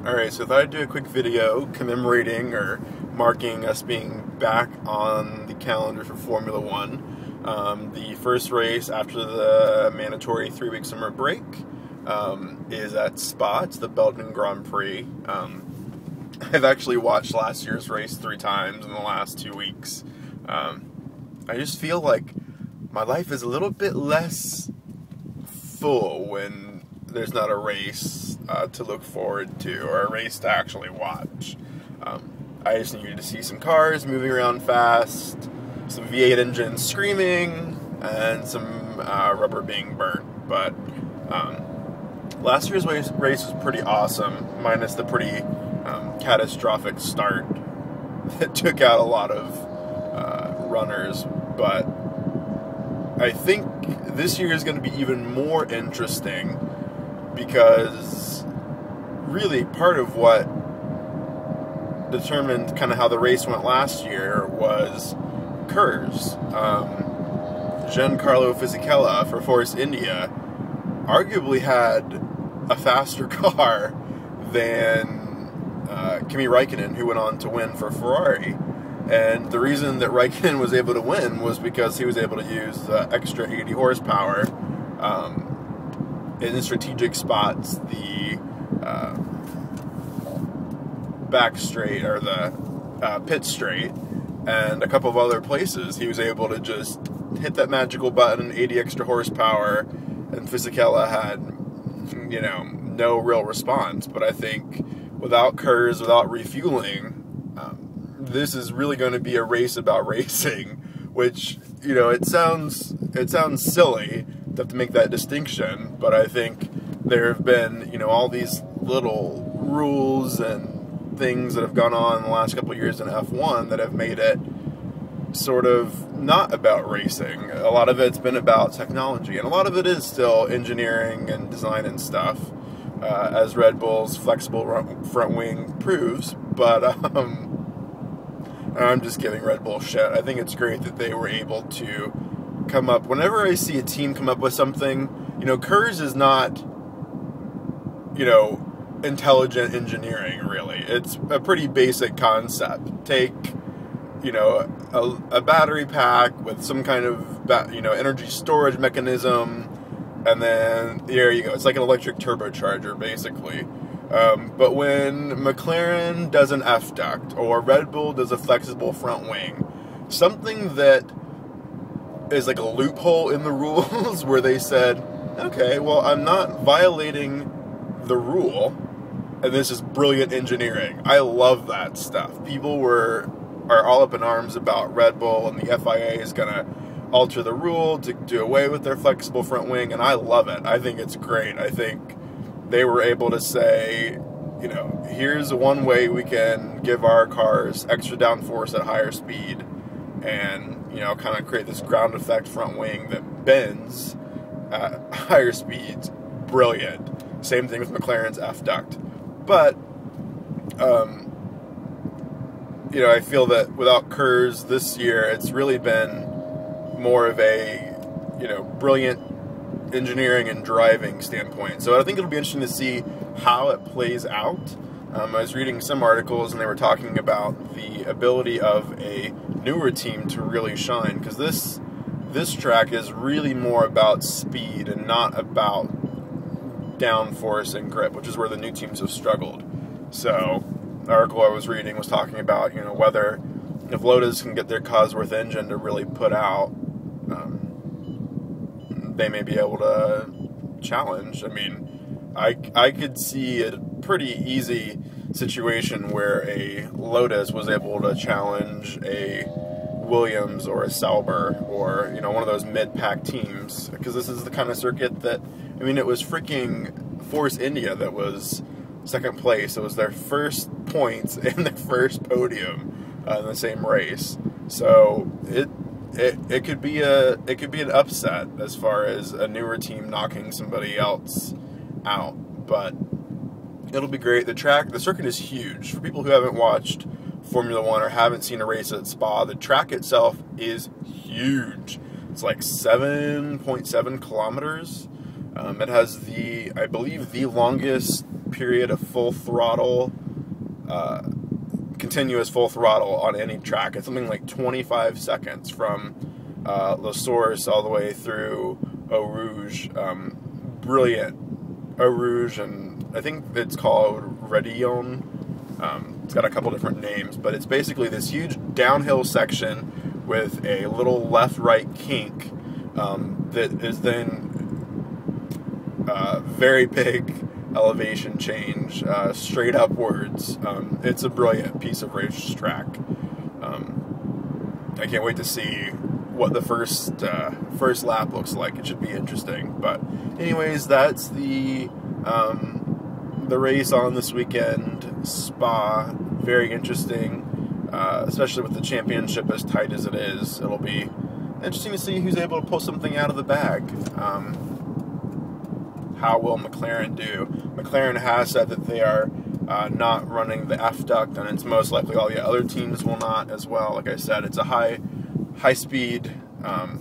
Alright, so I thought I'd do a quick video commemorating or marking us being back on the calendar for Formula One. The first race after the mandatory 3-week summer break is at Spa. It's the Belgian Grand Prix. I've actually watched last year's race 3 times in the last 2 weeks. I just feel like my life is a little bit less full when there's not a race to look forward to, or a race to actually watch. I just needed to see some cars moving around fast, some V8 engines screaming, and some rubber being burnt. But last year's race was pretty awesome, minus the pretty catastrophic start that took out a lot of runners. But I think this year is going to be even more interesting, because really part of what determined kind of how the race went last year was KERS. Giancarlo Fisichella for Force India arguably had a faster car than Kimi Raikkonen, who went on to win for Ferrari. And the reason that Raikkonen was able to win was because he was able to use extra 80 horsepower in strategic spots, the back straight, or the pit straight, and a couple of other places. He was able to just hit that magical button, 80 extra horsepower, and Fisichella had, you know, no real response. But I think without KERS, without refueling, this is really going to be a race about racing, which, you know, it sounds silly to have to make that distinction, but I think there have been, you know, all these little rules and things that have gone on in the last couple of years in F1 that have made it sort of not about racing. A lot of it's been about technology, and a lot of it is still engineering and design and stuff, as Red Bull's flexible front wing proves. But I'm just giving Red Bull shit. I think it's great that they were able to come up. Whenever I see a team come up with something, you know, KERS is not, you know, intelligent engineering, really. It's a pretty basic concept. Take, you know, a battery pack with some kind of, you know, energy storage mechanism, and then there you go. It's like an electric turbocharger, basically. But when McLaren does an F-Duct, or Red Bull does a flexible front wing, something that is like a loophole in the rules where they said, okay, well, I'm not violating the rule, and this is brilliant engineering. I love that stuff. People are all up in arms about Red Bull, and the FIA is going to alter the rule to do away with their flexible front wing, and I love it. I think it's great. I think they were able to say, you know, here's one way we can give our cars extra downforce at higher speed, and, you know, kind of create this ground effect front wing that bends at higher speeds. Brilliant. Same thing with McLaren's F-Duct. But, you know, I feel that without KERS this year, it's really been more of a, you know, brilliant engineering and driving standpoint. So I think it'll be interesting to see how it plays out. I was reading some articles, and they were talking about the ability of a newer team to really shine, because this track is really more about speed and not about downforce and grip, which is where the new teams have struggled. So the article I was reading was talking about, you know, whether if Lotus can get their Cosworth engine to really put out, they may be able to challenge. I mean, I could see a pretty easy situation where a Lotus was able to challenge a Williams or a Sauber, or, you know, one of those mid-pack teams, because this is the kind of circuit that, I mean, it was freaking Force India that was second place. It was their first points and their first podium in the same race. So it could be an upset as far as a newer team knocking somebody else out, but it'll be great. The circuit is huge. For people who haven't watched Formula One or haven't seen a race at Spa, the track itself is huge. It's like 7.7 kilometers. It has I believe the longest period of full throttle, continuous full throttle on any track. It's something like 25 seconds from La Source all the way through Eau Rouge. Brilliant. Eau Rouge, and I think it's called Redillon. It's got a couple different names, but it's basically this huge downhill section with a little left-right kink that is then very big elevation change straight upwards. It's a brilliant piece of racetrack. I can't wait to see what the first lap looks like. It should be interesting. But anyways, that's the race on this weekend. Spa, very interesting, especially with the championship as tight as it is. It'll be interesting to see who's able to pull something out of the bag. How will McLaren do? McLaren has said that they are not running the F-Duct, and it's most likely all the other teams will not as well. Like I said, it's a high-speed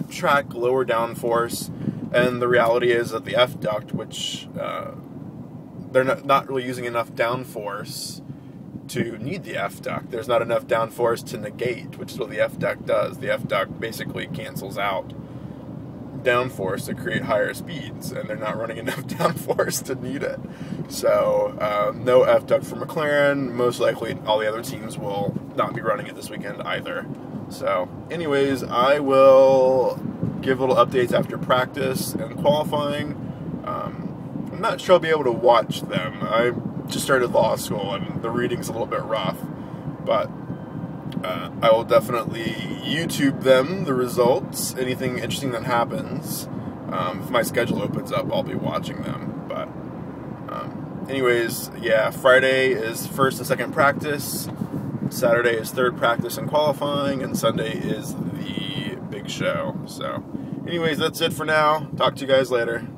track, lower downforce, and the reality is that the F-Duct, which they're not really using enough downforce to need the F-Duct. There's not enough downforce to negate, which is what the F-Duct does. The F-Duct basically cancels out downforce to create higher speeds, and they're not running enough downforce to need it. So no F-Duct for McLaren. Most likely all the other teams will not be running it this weekend either. So anyways, I will give little updates after practice and qualifying. I'm not sure I'll be able to watch them. I just started law school and the reading's a little bit rough, but I will definitely YouTube them, the results, anything interesting that happens. If my schedule opens up, I'll be watching them. But anyways, yeah, Friday is first and second practice, Saturday is third practice and qualifying, and Sunday is the big show. So anyways, that's it for now. Talk to you guys later.